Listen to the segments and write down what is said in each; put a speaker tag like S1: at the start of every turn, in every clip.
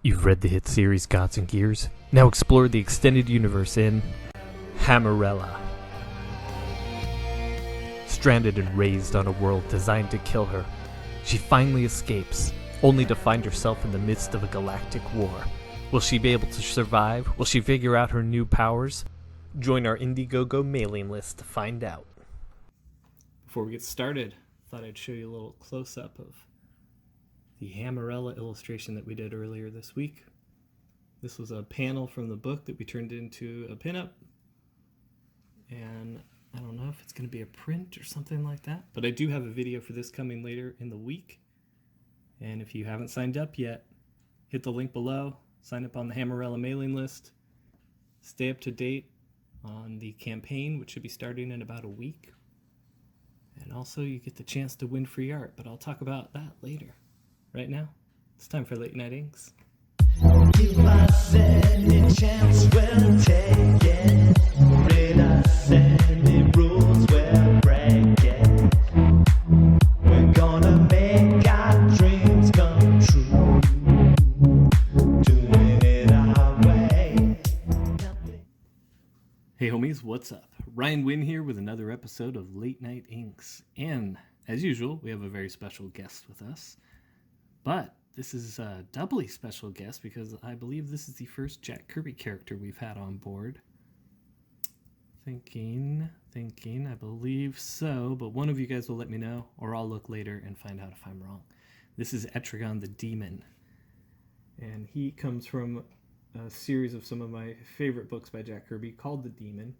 S1: You've read the hit series Gods and Gears? Now explore the extended universe in HAMMERELLA. Stranded and raised on a world designed to kill her, she finally escapes, only to find herself in the midst of a galactic war. Will she be able to survive? Will she figure out her new powers? Join our Indiegogo mailing list to find out. Before we get started, I thought I'd show you a little close-up of the HAMMERELLA illustration that we did earlier this week. This was a panel from the book that we turned into a pinup. And I don't know if it's going to be a print or something like that, but I do have a video for this coming later in the week. And if you haven't signed up yet, hit the link below, sign up on the HAMMERELLA mailing list, stay up to date on the campaign, which should be starting in about a week. And also you get the chance to win free art, but I'll talk about that later. Right now, it's time for Late Night Inks.
S2: If I said a chance, we'll take it. Read us any rules, we'll break it. We're gonna make our dreams come true. Doing it our way.
S1: Hey homies, what's up? Ryan Wynn here with another episode of Late Night Inks. And as usual, we have a very special guest with us. But this is a doubly special guest because I believe this is the first Jack Kirby character we've had on board. Thinking, I believe so, but one of you guys will let me know, or I'll look later and find out if I'm wrong. This is Etrigan the Demon. And he comes from a series of some of my favorite books by Jack Kirby called The Demon.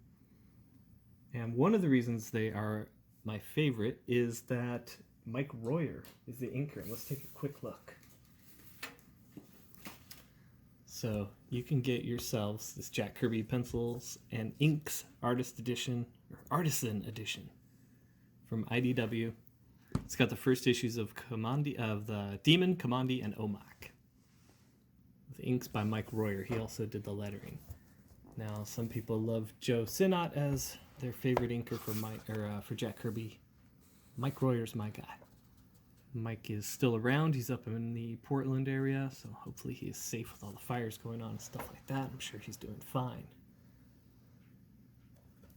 S1: And one of the reasons they are my favorite is that Mike Royer is the inker. Let's take a quick look. So you can get yourselves this Jack Kirby Pencils and Inks Artist Edition, or Artisan Edition from IDW. It's got the first issues of the Demon, Commandi, and Omak. The inks by Mike Royer. He also did the lettering. Now, some people love Joe Sinnott as their favorite inker for Jack Kirby. Mike Royer's my guy. Mike is still around. He's up in the Portland area, so hopefully he is safe with all the fires going on and stuff like that. I'm sure he's doing fine.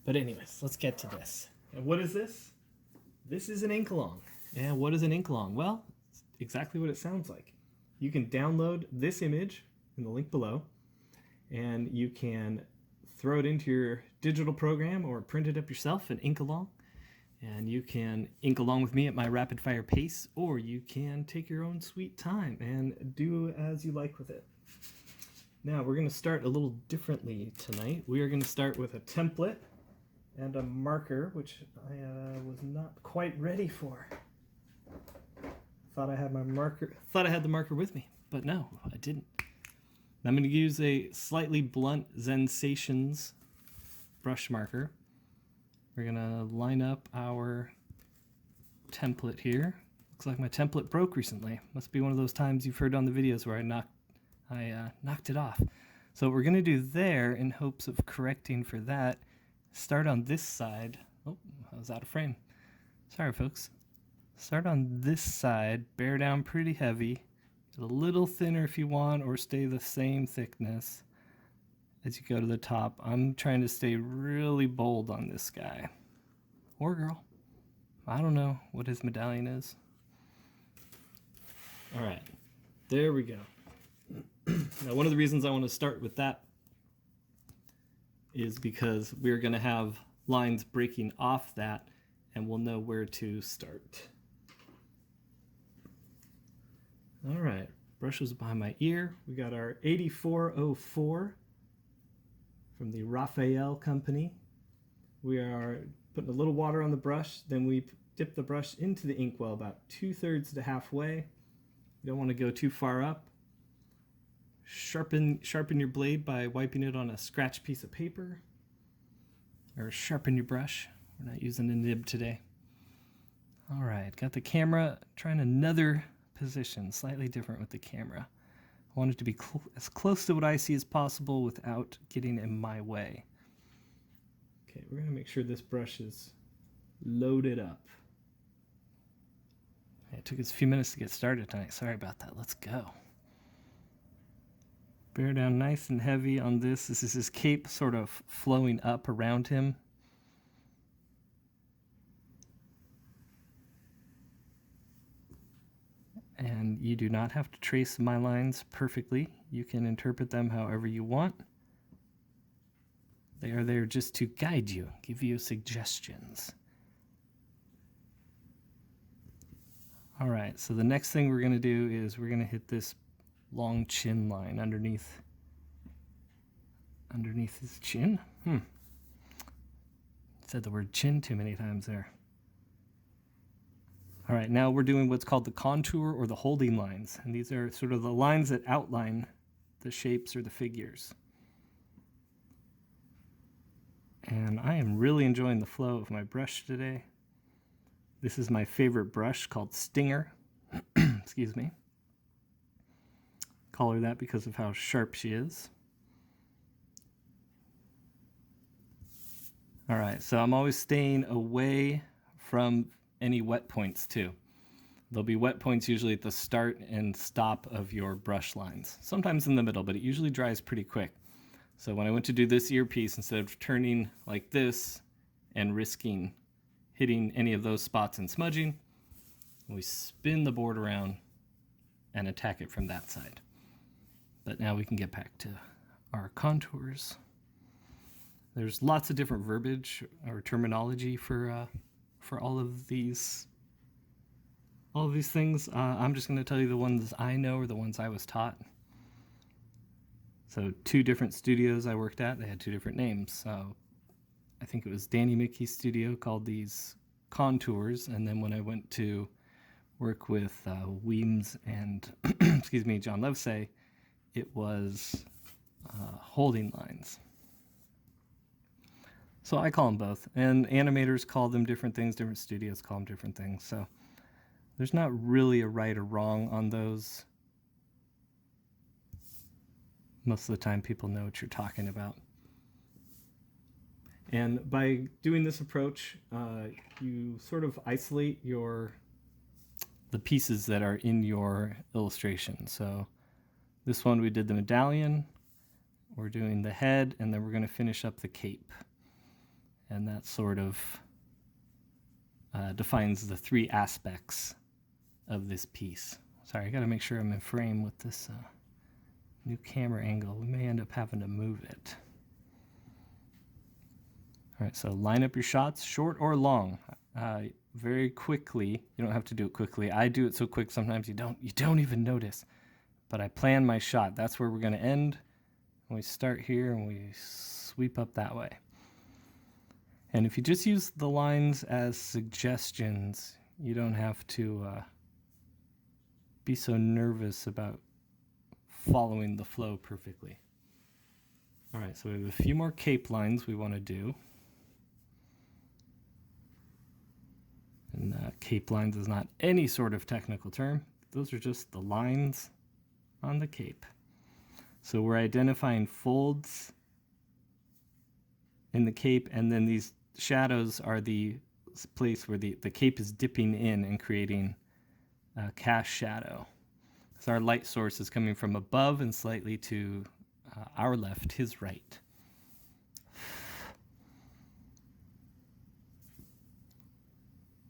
S1: But anyways, let's get to this. And what is this? This is an ink-along. And what is an ink-along? Well, it's exactly what it sounds like. You can download this image in the link below, and you can throw it into your digital program or print it up yourself and ink along. And you can ink along with me at my rapid fire pace, or you can take your own sweet time and do as you like with it. Now we're going to start a little differently tonight. We are going to start with a template and a marker, which I was not quite ready for. Thought I had the marker with me, but no, I didn't. I'm going to use a slightly blunt Sensations brush marker. We're going to line up our template here. Looks like my template broke recently. Must be one of those times you've heard on the videos where I knocked it off. So what we're going to do there, in hopes of correcting for that, start on this side. Oh, I was out of frame. Sorry, folks. Start on this side, bear down pretty heavy, get a little thinner if you want, or stay the same thickness as you go to the top. I'm trying to stay really bold on this guy. Or girl. I don't know what his medallion is. Alright, there we go. Now one of the reasons I want to start with that is because we're going to have lines breaking off that, and we'll know where to start. Alright, brush was behind my ear. We got our 8404 from the Raphael company. We are putting a little water on the brush, then we dip the brush into the inkwell about 2/3 to halfway. You don't want to go too far up. Sharpen your blade by wiping it on a scratch piece of paper, or sharpen your brush. We're not using a nib today. All right, got the camera, trying another position, slightly different with the camera. I want it to be as close to what I see as possible without getting in my way. Okay, we're going to make sure this brush is loaded up. It took us a few minutes to get started tonight. Sorry about that. Let's go. Bear down nice and heavy on this. This is his cape sort of flowing up around him. And you do not have to trace my lines perfectly. You can interpret them however you want. They are there just to guide you, give you suggestions. All right, so the next thing we're going to do is we're going to hit this long chin line underneath his chin. Said the word chin too many times there. All right, now we're doing what's called the contour or the holding lines. And these are sort of the lines that outline the shapes or the figures. And I am really enjoying the flow of my brush today. This is my favorite brush called Stinger. Excuse me. Call her that because of how sharp she is. All right, so I'm always staying away from any wet points too. There'll be wet points usually at the start and stop of your brush lines. Sometimes in the middle, but it usually dries pretty quick. So when I went to do this earpiece, instead of turning like this and risking hitting any of those spots and smudging, we spin the board around and attack it from that side. But now we can get back to our contours. There's lots of different verbiage or terminology for all of these things. I'm just going to tell you the ones I know or the ones I was taught. So 2 different studios I worked at, they had 2 different names. So I think it was Danny Mickey's studio called these contours, and then when I went to work with Weems and excuse me, John Livesay, it was holding lines. So I call them both, and animators call them different things, different studios call them different things. So there's not really a right or wrong on those. Most of the time people know what you're talking about. And by doing this approach, you sort of isolate the pieces that are in your illustration. So this one we did the medallion, we're doing the head, and then we're going to finish up the cape. And that sort of defines the 3 aspects of this piece. Sorry, I got to make sure I'm in frame with this new camera angle. We may end up having to move it. All right, so line up your shots, short or long, very quickly. You don't have to do it quickly. I do it so quick sometimes you don't even notice. But I plan my shot. That's where we're going to end. And we start here and we sweep up that way. And if you just use the lines as suggestions, you don't have to be so nervous about following the flow perfectly. All right, so we have a few more cape lines we want to do. And cape lines is not any sort of technical term. Those are just the lines on the cape. So we're identifying folds in the cape, and then these shadows are the place where the cape is dipping in and creating a cast shadow. So our light source is coming from above and slightly to our left, his right.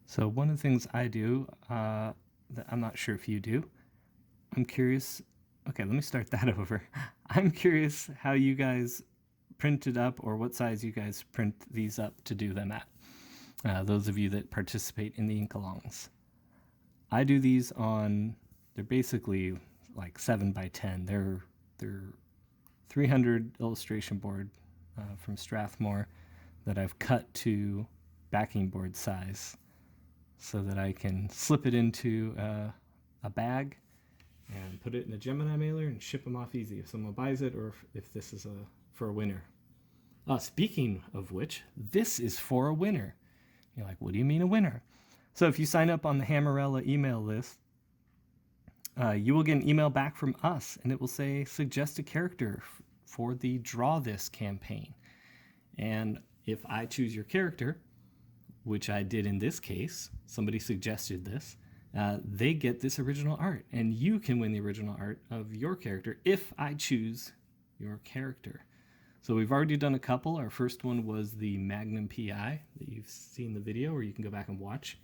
S1: So one of the things I do that I'm not sure if you do, I'm curious. Okay, let me start that over. I'm curious how you guys print it up, or what size you guys print these up to do them at. Those of you that participate in the ink-alongs. I do these on, they're basically like 7 by 10. They're 300 illustration board from Strathmore that I've cut to backing board size so that I can slip it into a bag and put it in a Gemini mailer and ship them off easy if someone buys it, or if this is for a winner. Speaking of which, this is for a winner. You're like, what do you mean a winner? So if you sign up on the HAMMERELLA email list, you will get an email back from us, and it will say, suggest a character for the Draw This campaign. And if I choose your character, which I did in this case, somebody suggested this, they get this original art, and you can win the original art of your character if I choose your character. So we've already done a couple. Our first one was the Magnum PI that you've seen the video, or you can go back and watch.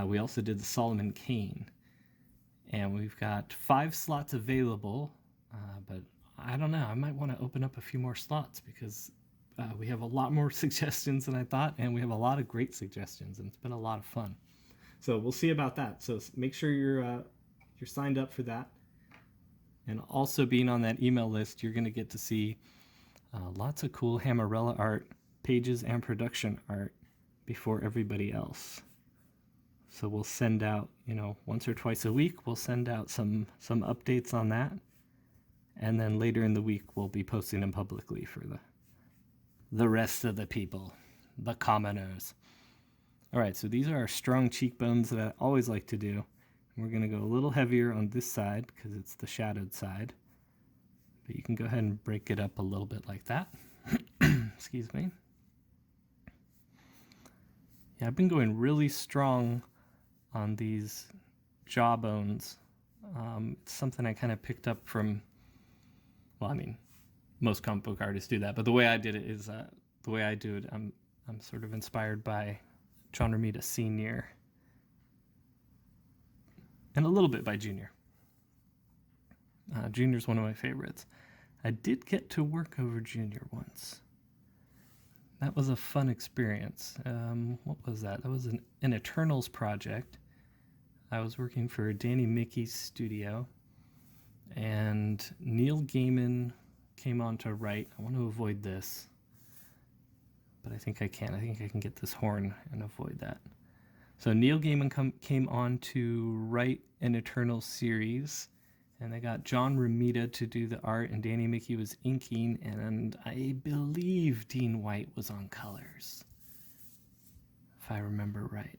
S1: We also did the Solomon Kane. And we've got 5 slots available, but I don't know. I might want to open up a few more slots because we have a lot more suggestions than I thought, and we have a lot of great suggestions, and it's been a lot of fun. So we'll see about that. So make sure you're signed up for that. And also being on that email list, you're going to get to see lots of cool Hammerella art, pages, and production art before everybody else. So we'll send out, once or twice a week, we'll send out some updates on that. And then later in the week, we'll be posting them publicly for the rest of the people, the commoners. All right, so these are our strong cheekbones that I always like to do. We're going to go a little heavier on this side because it's the shadowed side. But you can go ahead and break it up a little bit like that. Excuse me. Yeah, I've been going really strong on these jawbones. It's something I kind of picked up from, most comic book artists do that, but the way I did it is, the way I do it, I'm sort of inspired by John Romita Sr. and a little bit by Junior. Junior's one of my favorites. I did get to work over Junior once. That was a fun experience. What was that? That was an Eternals project. I was working for Danny Mickey's studio, and Neil Gaiman came on to write. I want to avoid this, but I think I can. I think I can get this horn and avoid that. So Neil Gaiman came on to write an Eternals series, and they got John Romita to do the art, and Danny Mickey was inking, and I believe Dean White was on colors, if I remember right.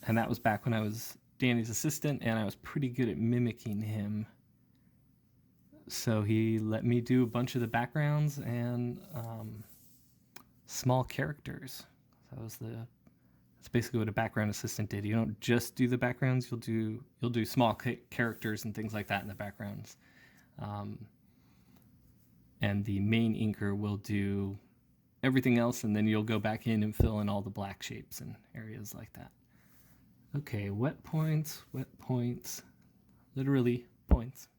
S1: And that was back when I was Danny's assistant, and I was pretty good at mimicking him. So he let me do a bunch of the backgrounds and small characters. That's basically what a background assistant did. You don't just do the backgrounds; you'll do small characters and things like that in the backgrounds. And the main inker will do everything else, and then you'll go back in and fill in all the black shapes and areas like that. Okay, wet points, literally points.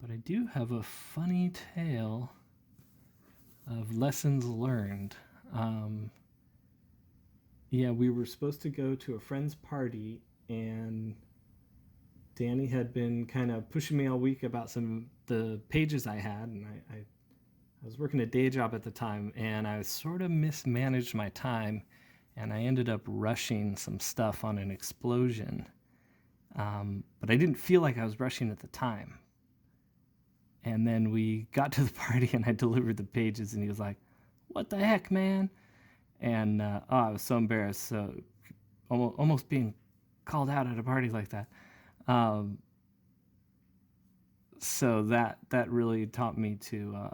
S1: But I do have a funny tale of lessons learned. Yeah, we were supposed to go to a friend's party, and Danny had been kind of pushing me all week about some of the pages I had, and I was working a day job at the time, and I sort of mismanaged my time, and I ended up rushing some stuff on an explosion. But I didn't feel like I was rushing at the time. And then we got to the party, and I delivered the pages, and he was like, "What the heck, man?" And I was so embarrassed, so almost being called out at a party like that. So that really taught me to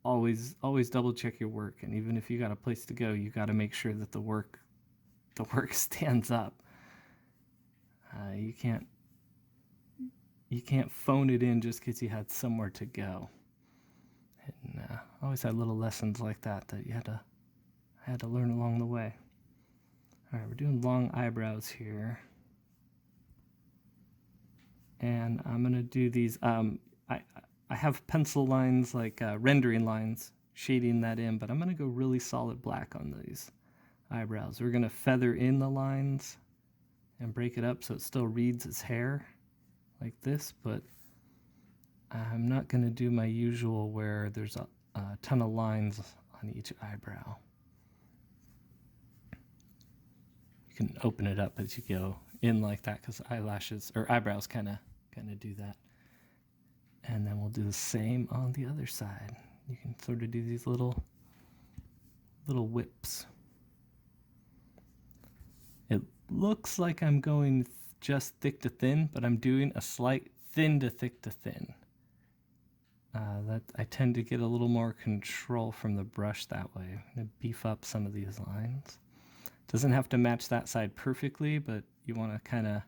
S1: always double check your work, and even if you got a place to go, you got to make sure that the work stands up. You can't phone it in just because you had somewhere to go. And I always had little lessons like that you had to learn along the way. All right, we're doing long eyebrows here. And I'm going to do these. I have pencil lines, like rendering lines, shading that in, but I'm going to go really solid black on these eyebrows. We're going to feather in the lines and break it up so it still reads as hair, like this, but I'm not going to do my usual where there's a ton of lines on each eyebrow. You can open it up as you go in like that, because eyebrows kind of do that. And then we'll do the same on the other side. You can sort of do these little whips. It looks like I'm going just thick to thin, but I'm doing a slight thin to thick to thin. That I tend to get a little more control from the brush that way. I'm going to beef up some of these lines. Doesn't have to match that side perfectly, but you want to kind of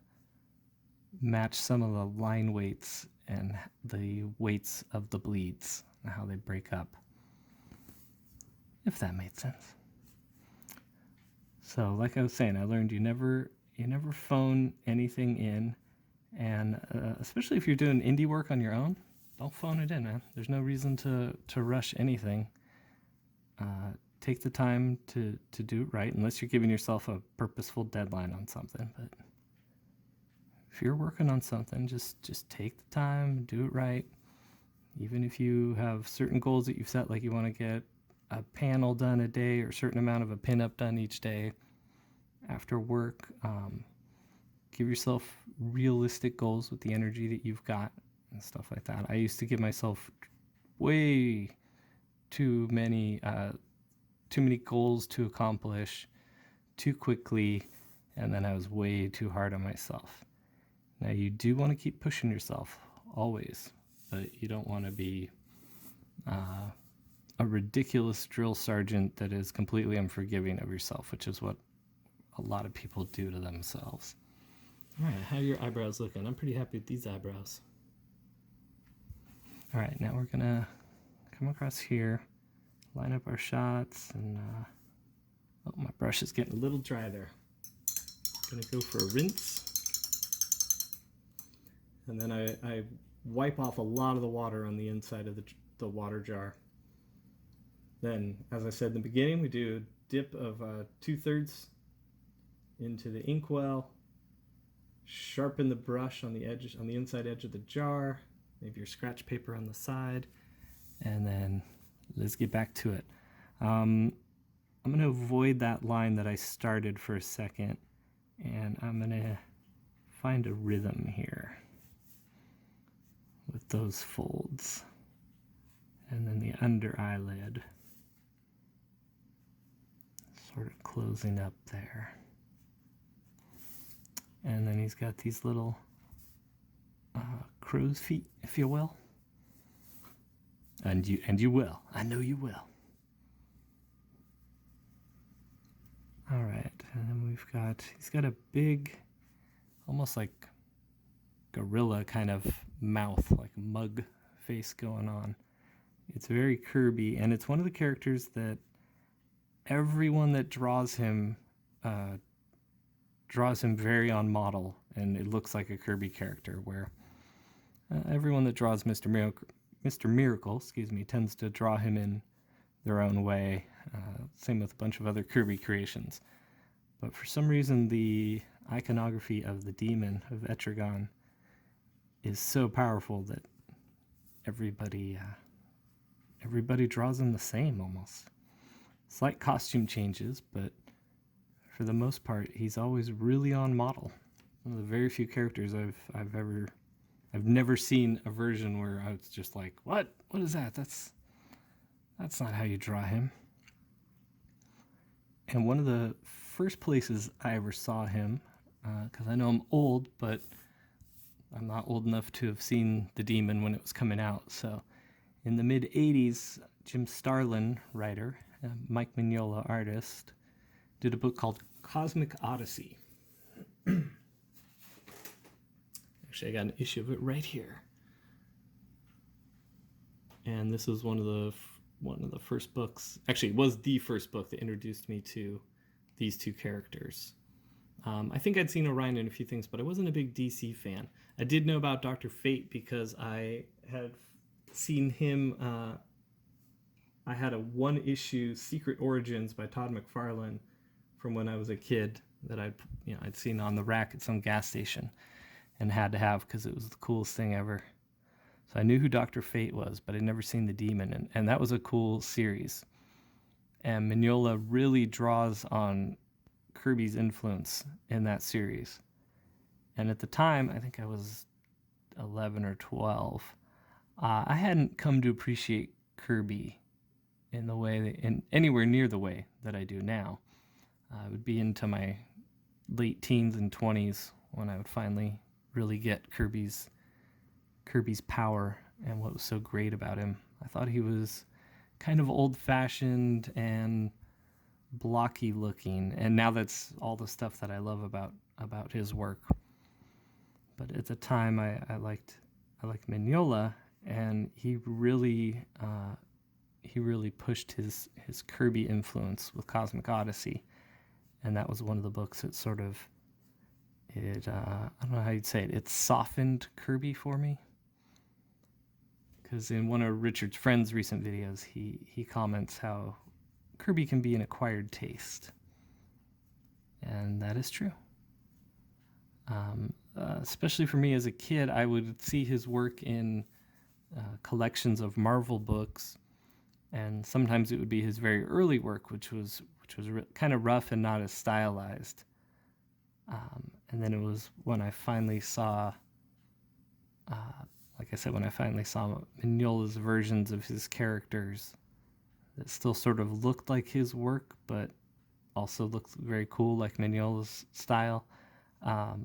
S1: match some of the line weights and the weights of the bleeds and how they break up, if that made sense. So like I was saying, I learned you never phone anything in, and especially if you're doing indie work on your own, don't phone it in, man. There's no reason to rush anything. Take the time to do it right, unless you're giving yourself a purposeful deadline on something. But if you're working on something, just take the time, do it right. Even if you have certain goals that you've set, like you want to get a panel done a day or a certain amount of a pinup done each day after work, give yourself realistic goals with the energy that you've got and stuff like that. I used to give myself way too many goals to accomplish too quickly, and then I was way too hard on myself. Now, you do want to keep pushing yourself always, but you don't want to be a ridiculous drill sergeant that is completely unforgiving of yourself, which is what a lot of people do to themselves. All right, how are your eyebrows looking? I'm pretty happy with these eyebrows. All right, now we're gonna come across here, line up our shots, and oh, my brush is getting a little dry there. Gonna go for a rinse, and then I wipe off a lot of the water on the inside of the water jar. Then, as I said in the beginning, we do a dip of 2/3 into the inkwell, sharpen the brush on the edge, on the inside edge of the jar, maybe your scratch paper on the side, and then let's get back to it. I'm going to avoid that line that I started for a second, and I'm going to find a rhythm here with those folds, and then the under eyelid sort of closing up there. And then he's got these little crow's feet, if you will. And you will. I know you will. All right, and then he's got a big, almost like gorilla kind of mouth, like a mug face going on. It's very Kirby, and it's one of the characters that everyone that draws him very on model, and it looks like a Kirby character, where everyone that draws Mr. Miracle, tends to draw him in their own way. Same with a bunch of other Kirby creations. But for some reason, the iconography of the demon of Etrigan is so powerful that everybody draws him the same almost. Slight costume changes, but for the most part, he's always really on model. One of the very few characters I've never seen a version where I was just like, what is that? That's not how you draw him. And one of the first places I ever saw him, because I know I'm old, but I'm not old enough to have seen the demon when it was coming out. So in the mid-'80s, Jim Starlin, writer, Mike Mignola, artist, did a book called Cosmic Odyssey. Actually, I got an issue of it right here. And this was one of the first books. Actually, it was the first book that introduced me to these two characters. I think I'd seen Orion in a few things, but I wasn't a big DC fan. I did know about Dr. Fate because I had seen him. I had a one-issue Secret Origins by Todd McFarlane from when I was a kid that I'd seen on the rack at some gas station and had to have because it was the coolest thing ever. So I knew who Dr. Fate was, but I'd never seen the demon, and that was a cool series. And Mignola really draws on Kirby's influence in that series. And at the time, I think I was 11 or 12, I hadn't come to appreciate Kirby in anywhere near the way that I do now. I would be into my late teens and 20s when I would finally really get Kirby's power and what was so great about him. I thought he was kind of old-fashioned and blocky looking, and now that's all the stuff that I love about his work. but at the time I liked Mignola, and he really pushed his Kirby influence with Cosmic Odyssey, and that was one of the books that sort of I don't know how you'd say it. It softened Kirby for me. Because in one of Richard's friend's recent videos, he comments how Kirby can be an acquired taste. And that is true. Especially for me as a kid, I would see his work in collections of Marvel books, and sometimes it would be his very early work, which was kind of rough and not as stylized. And then it was when I finally saw, like I said, when I finally saw Mignola's versions of his characters that still sort of looked like his work, but also looked very cool, like Mignola's style. I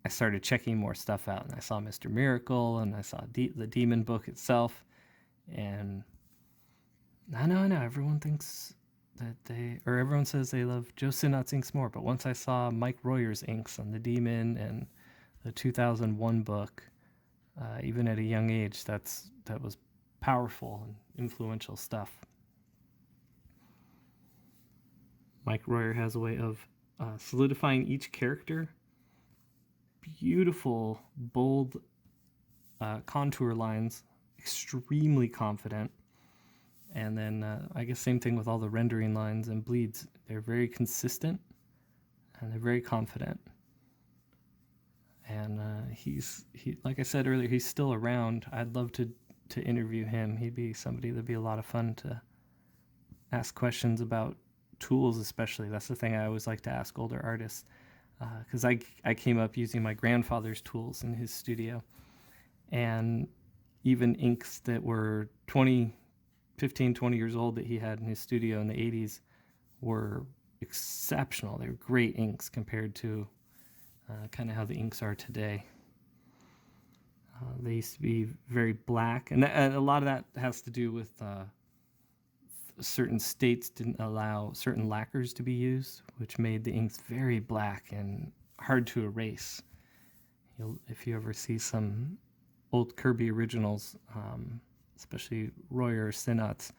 S1: started checking more stuff out, and I saw Mr. Miracle, and I saw the Demon book itself, and I know, everyone thinks that everyone says they love Joe Sinnott's inks more, but once I saw Mike Royer's inks on the Demon and the 2001 book, even at a young age, that was powerful and influential stuff. Mike Royer has a way of solidifying each character. Beautiful, bold contour lines, extremely confident. And then I guess same thing with all the rendering lines and bleeds. They're very consistent and they're very confident. And he, like I said earlier, he's still around. I'd love to interview him. He'd be somebody that'd be a lot of fun to ask questions about tools, especially. That's the thing I always like to ask older artists, because I came up using my grandfather's tools in his studio, and even inks that were 15, 20 years old that he had in his studio in the 80s were exceptional. They were great inks compared to kind of how the inks are today. They used to be very black, and a lot of that has to do with certain states didn't allow certain lacquers to be used, which made the inks very black and hard to erase. If you ever see some old Kirby originals, especially Royer or Sinnott's,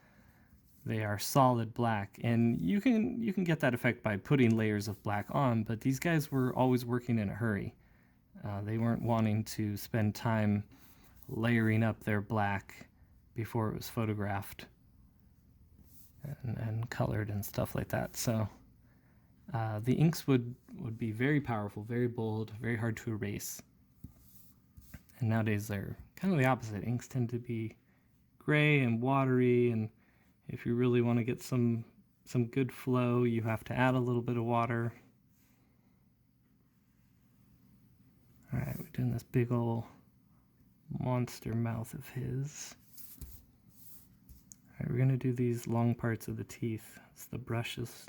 S1: they are solid black, and you can get that effect by putting layers of black on, but these guys were always working in a hurry. They weren't wanting to spend time layering up their black before it was photographed and colored and stuff like that. So the inks would be very powerful, very bold, very hard to erase. And nowadays they're kind of the opposite. Inks tend to be gray and watery, and if you really want to get some good flow, you have to add a little bit of water. All right, we're doing this big old monster mouth of his. All right, we're going to do these long parts of the teeth. As the brush is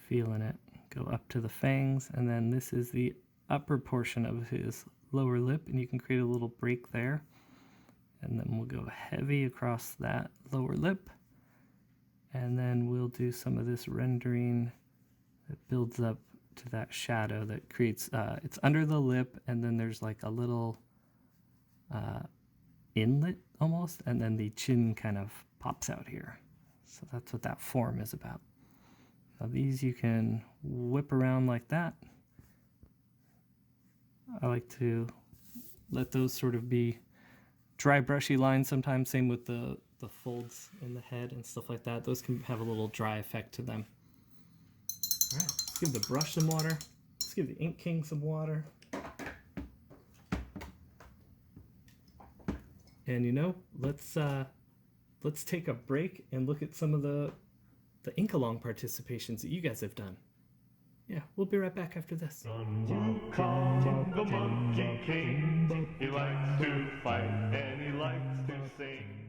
S1: feeling it. Go up to the fangs, and then this is the upper portion of his lower lip, and you can create a little break there. And then we'll go heavy across that lower lip. And then we'll do some of this rendering that builds up to that shadow that creates, it's under the lip, and then there's like a little inlet almost, and then the chin kind of pops out here. So that's what that form is about. Now these you can whip around like that. I like to let those sort of be dry brushy lines sometimes, same with the folds in the head and stuff like that. Those can have a little dry effect to them. All right, let's give the brush some water. Let's give the Ink King some water. And you know, let's take a break and look at some of the ink-along participations that you guys have done. Yeah, we'll be right back after this.
S3: You call him the Monkey King. He likes to fight and he likes to sing.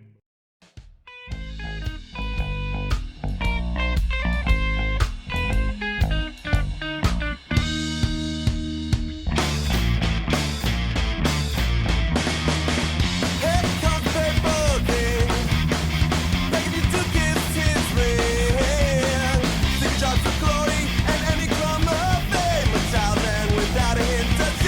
S4: Without a hint of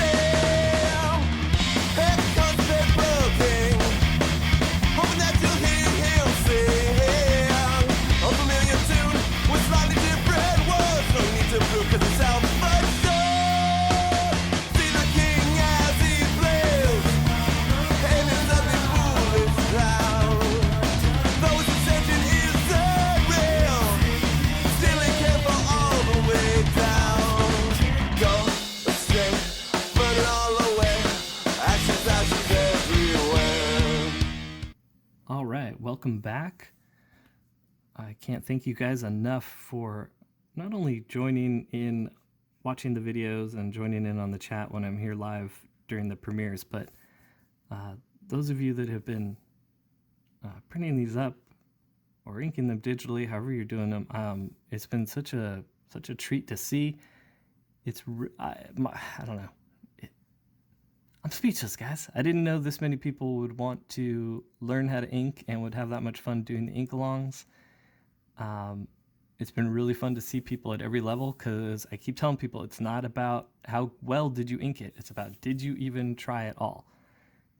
S1: All right, welcome back. I can't thank you guys enough for not only joining in, watching the videos and joining in on the chat when I'm here live during the premieres, but those of you that have been printing these up or inking them digitally, however you're doing them, it's been such a treat to see. It's I don't know. I'm speechless, guys. I didn't know this many people would want to learn how to ink and would have that much fun doing the ink-alongs. It's been really fun to see people at every level, because I keep telling people it's not about how well did you ink it. It's about, did you even try at all?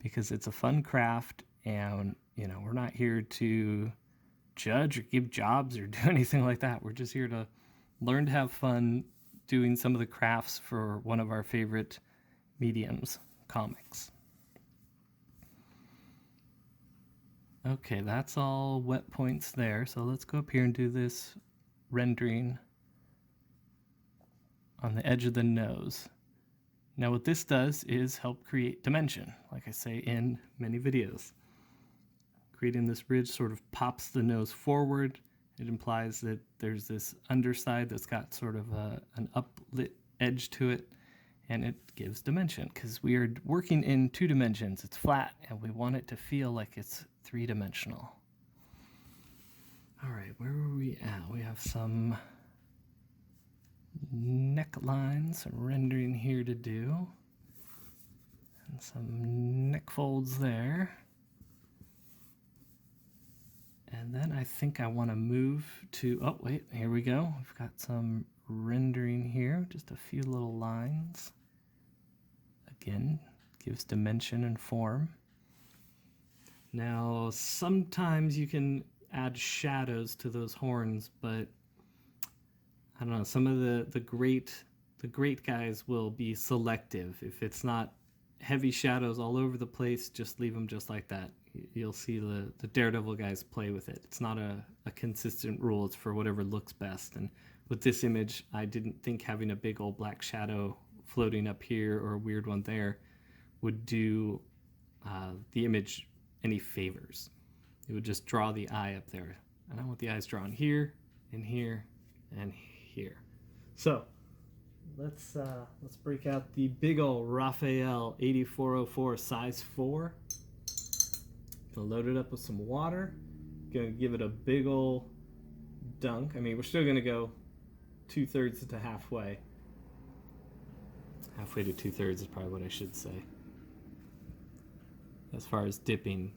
S1: Because it's a fun craft, and we're not here to judge or give jobs or do anything like that. We're just here to learn to have fun doing some of the crafts for one of our favorite mediums, comics. Okay, that's all wet points there. So let's go up here and do this rendering on the edge of the nose. Now what this does is help create dimension, like I say in many videos. Creating this ridge sort of pops the nose forward. It implies that there's this underside that's got sort of an uplit edge to it, and it gives dimension, because we are working in 2 dimensions. It's flat, and we want it to feel like it's 3-dimensional. All right, where were we at? We have some necklines, some rendering here to do, and some neck folds there. And then I think I want to move to, oh wait, here we go. We've got some rendering here, just a few little lines. Again, gives dimension and form. Now, sometimes you can add shadows to those horns, but I don't know, some of the great guys will be selective. If it's not heavy shadows all over the place, just leave them just like that. You'll see the Daredevil guys play with it. It's not a consistent rule. It's for whatever looks best. And with this image, I didn't think having a big old black shadow floating up here or a weird one there would do the image any favors. It would just draw the eye up there. And I want the eyes drawn here and here and here. So let's break out the big old Raphael 8404 size 4. Gonna load it up with some water. Gonna give it a big old dunk. I mean, we're still gonna go 2/3 to halfway. Halfway to 2/3 is probably what I should say, as far as dipping.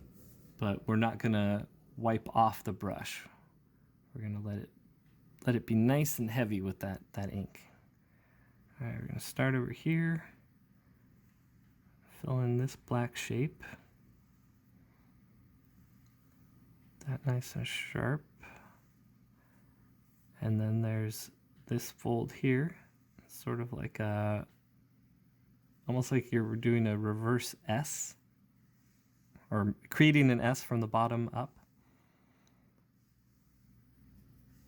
S1: But we're not gonna wipe off the brush. We're gonna let it be nice and heavy with that ink. All right, we're gonna start over here. Fill in this black shape. That nice and sharp. And then there's this fold here. It's sort of like almost like you're doing a reverse S, or creating an S from the bottom up.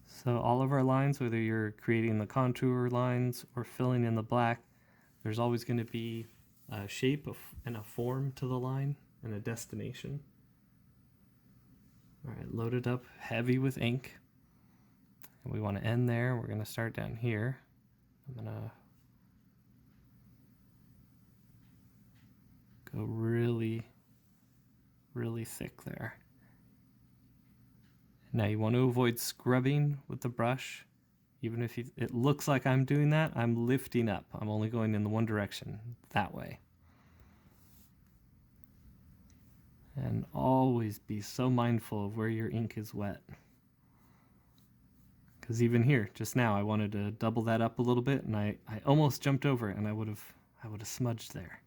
S1: So all of our lines, whether you're creating the contour lines or filling in the black, there's always going to be a shape and a form to the line and a destination. All right, load it up heavy with ink. And we want to end there. We're going to start down here. I'm going to go really, really thick there. Now you want to avoid scrubbing with the brush. Even if it looks like I'm doing that, I'm lifting up. I'm only going in the one direction, that way. And always be so mindful of where your ink is wet. Because even here, just now, I wanted to double that up a little bit, and I almost jumped over it, and I would have smudged there.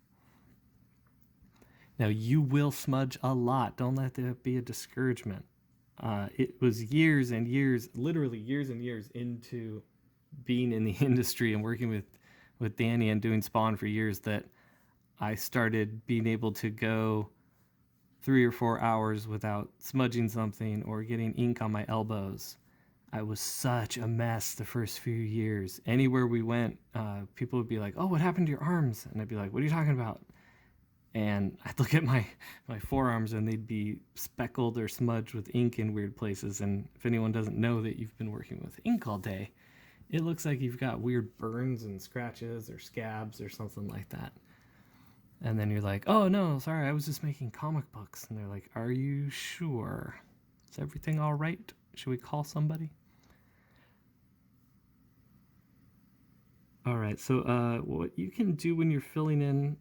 S1: Now you will smudge a lot. Don't let that be a discouragement. It was years and years, literally years and years into being in the industry and working with Danny and doing Spawn for years that I started being able to go 3 or 4 hours without smudging something or getting ink on my elbows. I was such a mess the first few years. Anywhere we went, people would be like, "Oh, what happened to your arms?" And I'd be like, "What are you talking about?" And I'd look at my forearms and they'd be speckled or smudged with ink in weird places. And if anyone doesn't know that you've been working with ink all day, it looks like you've got weird burns and scratches or scabs or something like that. And then you're like, oh no, sorry, I was just making comic books. And they're like, are you sure? Is everything all right? Should we call somebody? All right, so what you can do when you're filling in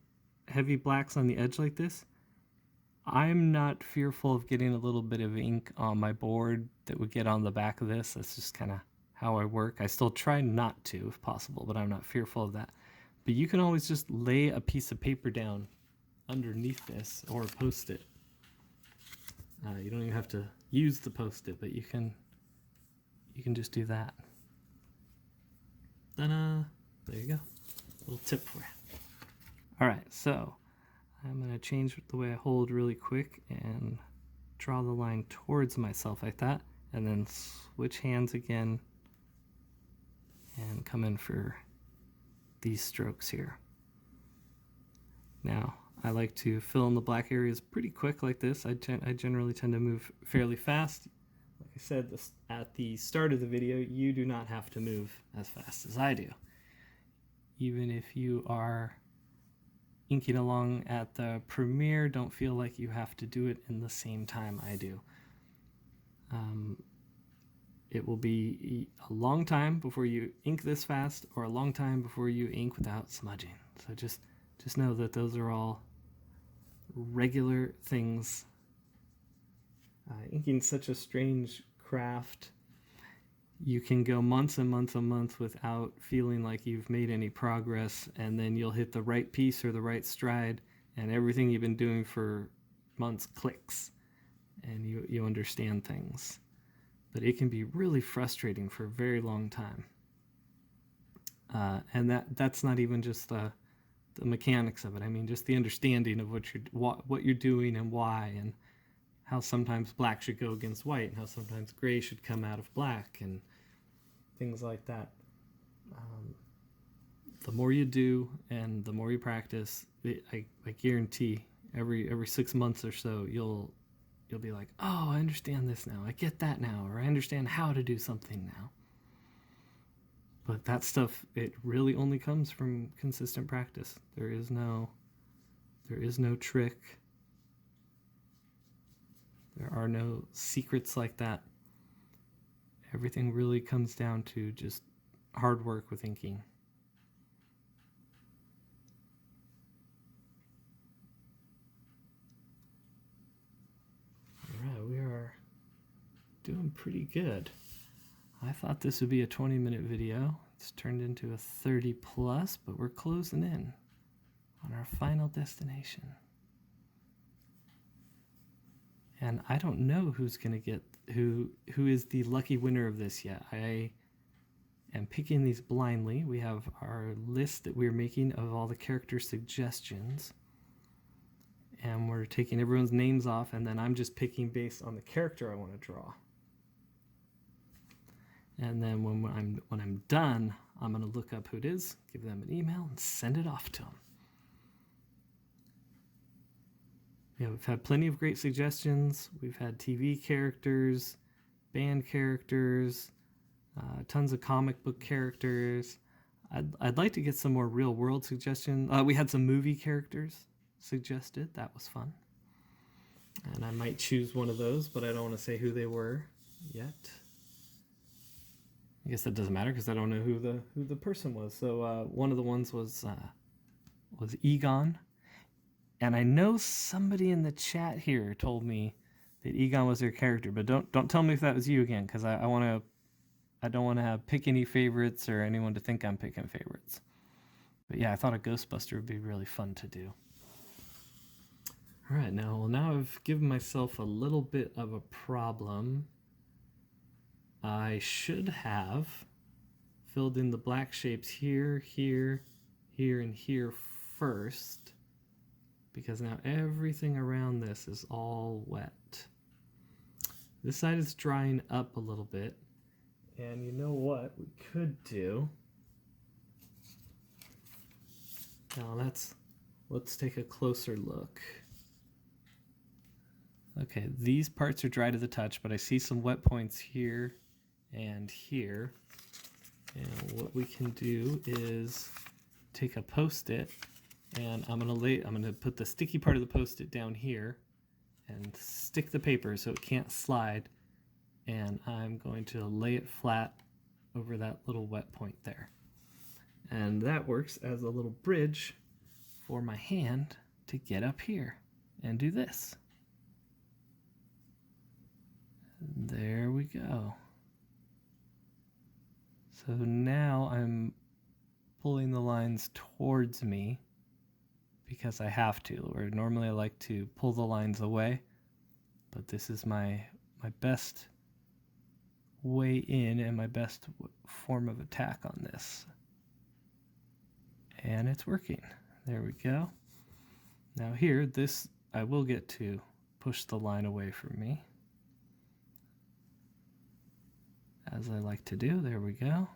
S1: heavy blacks on the edge like this, I'm not fearful of getting a little bit of ink on my board that would get on the back of this. That's just kind of how I work. I still try not to if possible, but I'm not fearful of that. But you can always just lay a piece of paper down underneath this or post-it. You don't even have to use the post-it, but you can just do that. Ta-da! There you go. Little tip for you. All right, so I'm going to change the way I hold really quick and draw the line towards myself like that, and then switch hands again and come in for these strokes here. Now, I like to fill in the black areas pretty quick like this. I generally tend to move fairly fast. Like I said at the start of the video, you do not have to move as fast as I do. Even if you are inking along at the premiere, don't feel like you have to do it in the same time I do. It will be a long time before you ink this fast, or a long time before you ink without smudging. So just know that those are all regular things. Inking's such a strange craft. You can go months and months and months without feeling like you've made any progress, and then you'll hit the right piece or the right stride, and everything you've been doing for months clicks, and you understand things. But it can be really frustrating for a very long time. And that's not even just the mechanics of it. I mean, just the understanding of what you're doing and why, and how sometimes black should go against white, and how sometimes gray should come out of black, and things like that. The more you do and the more you practice, I guarantee every 6 months or so you'll be like, oh, I understand this now, I get that now, or I understand how to do something now. But that stuff, it really only comes from consistent practice. There is no trick. There are no secrets like that. Everything really comes down to just hard work with inking. All right, we are doing pretty good. I thought this would be a 20-minute video. It's turned into a 30 plus, but we're closing in on our final destination. And I don't know who's gonna get who is the lucky winner of this yet. I am picking these blindly. We have our list that we're making of all the character suggestions, and we're taking everyone's names off, and then I'm just picking based on the character I want to draw. And then when I'm done, I'm gonna look up who it is, give them an email, and send it off to them. Yeah, we've had plenty of great suggestions. We've had TV characters, band characters, tons of comic book characters. I'd like to get some more real world suggestions. We had some movie characters suggested. That was fun. And I might choose one of those, but I don't want to say who they were yet. I guess that doesn't matter because I don't know who the person was. So one of the ones was Egon. And I know somebody in the chat here told me that Egon was their character, but don't tell me if that was you again, because I don't want to pick any favorites or anyone to think I'm picking favorites. But yeah, I thought a Ghostbuster would be really fun to do. All right, now I've given myself a little bit of a problem. I should have filled in the black shapes here, here, here, and here first, because now everything around this is all wet. This side is drying up a little bit, and you know what we could do? Now let's take a closer look. Okay, these parts are dry to the touch, but I see some wet points here and here. And what we can do is take a Post-it, and I'm gonna put the sticky part of the Post-it down here and stick the paper so it can't slide, and I'm going to lay it flat over that little wet point there. And that works as a little bridge for my hand to get up here and do this. There we go. So now I'm pulling the lines towards me because I have to, or normally I like to pull the lines away, but this is my best way in and my best form of attack on this. And it's working. There we go. Now here, this, I will get to push the line away from me, as I like to do. There we go.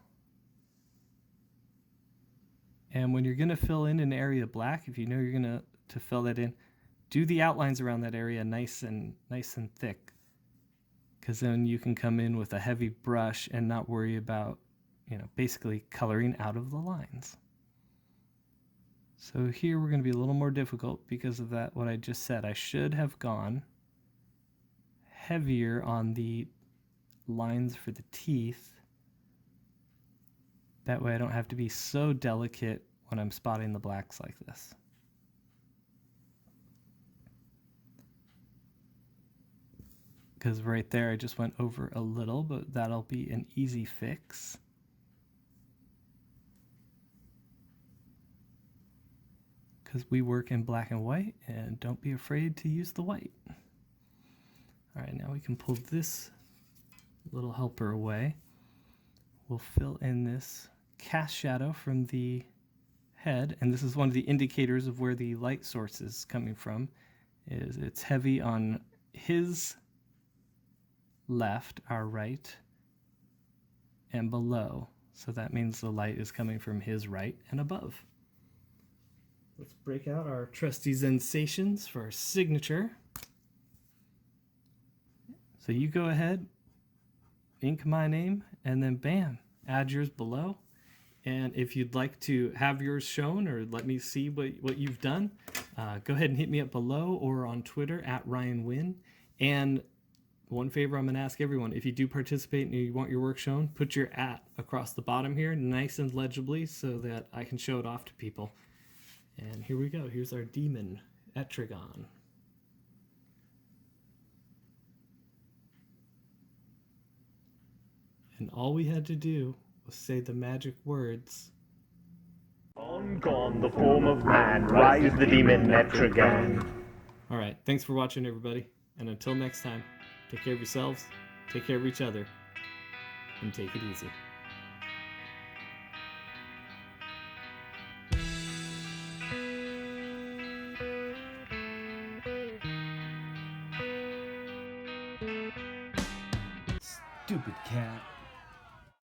S1: And when you're going to fill in an area black, if you know you're going to fill that in, do the outlines around that area nice and thick, because then you can come in with a heavy brush and not worry about, basically coloring out of the lines. So here we're going to be a little more difficult because of that, what I just said. I should have gone heavier on the lines for the teeth. That way I don't have to be so delicate when I'm spotting the blacks like this. Because right there I just went over a little, but that'll be an easy fix. Because we work in black and white, and don't be afraid to use the white. All right, now we can pull this little helper away. We'll fill in this cast shadow from the head, and this is one of the indicators of where the light source is coming from. Is it's heavy on his left, our right, and below. So that means the light is coming from his right and above. Let's break out our trusty sensations for our signature. So you go ahead, ink my name, and then bam, add yours below. And if you'd like to have yours shown or let me see what you've done, go ahead and hit me up below or on Twitter at RyanWin. And one favor I'm going to ask everyone, if you do participate and you want your work shown, put your @ across the bottom here, nice and legibly, so that I can show it off to people. And here we go. Here's our demon, Etrigan. And all we had to do was say the magic words.
S3: On gone the form of man, rise the demon Etrigan.
S1: All right, thanks for watching, everybody. And until next time, take care of yourselves, take care of each other, and take it easy.
S2: Stupid cat.